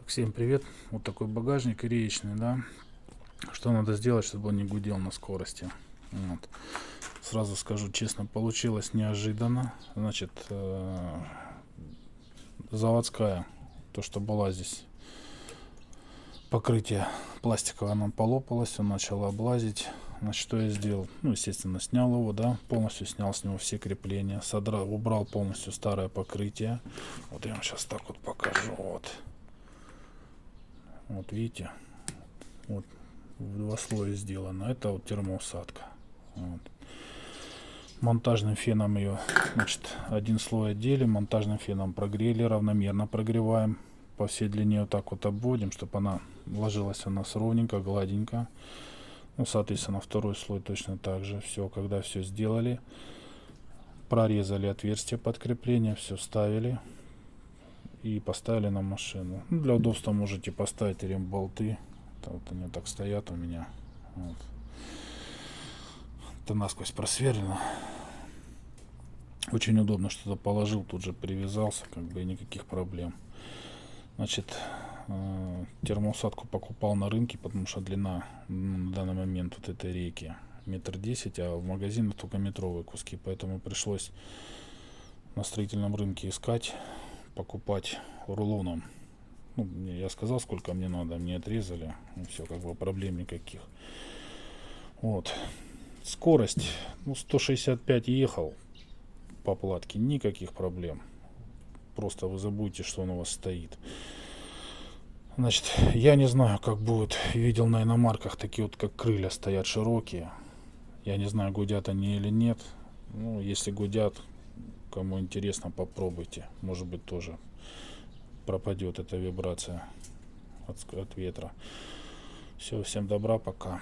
Всем привет! Вот такой багажник реечный, да. Что надо сделать, чтобы он не гудел на скорости? Вот. Сразу скажу честно, получилось неожиданно. Значит, заводская, то что была здесь покрытие пластиковое, оно полопалось, он начал облазить. Значит, что я сделал? Ну, естественно, снял его, да, полностью снял с него все крепления, содрал, убрал полностью старое покрытие. Вот я вам сейчас так вот покажу. Вот видите, вот в два слоя сделано. Это вот термоусадка. Вот. Монтажным феном ее, значит, один слой одели, монтажным феном прогрели, равномерно прогреваем по всей длине, вот так вот обводим, чтобы она ложилась у нас ровненько, гладенько. Ну, соответственно, второй слой точно так же. Все, когда все сделали, прорезали отверстие под крепление, все вставили и поставили на машину. Ну, для удобства можете поставить ремболты. Вот они так стоят у меня. Вот. Это насквозь просверлено. Очень удобно, что-то положил, тут же привязался, как бы, и никаких проблем. Значит, термоусадку покупал на рынке, потому что длина на данный момент вот этой рейки 1,10 м, а в магазинах только метровые куски, поэтому пришлось на строительном рынке искать, покупать рулоном. Ну, я сказал, сколько мне надо, мне отрезали, и все, как бы проблем никаких. Вот. Скорость, ну, 165 ехал по платке, никаких проблем. Просто вы забудете, что он у вас стоит. Значит, я не знаю, как будет. Видел на иномарках такие вот, как крылья, стоят широкие. Я не знаю, гудят они или нет. Ну, если гудят, кому интересно, попробуйте. Может быть, тоже пропадет эта вибрация от ветра. Все, всем добра, пока.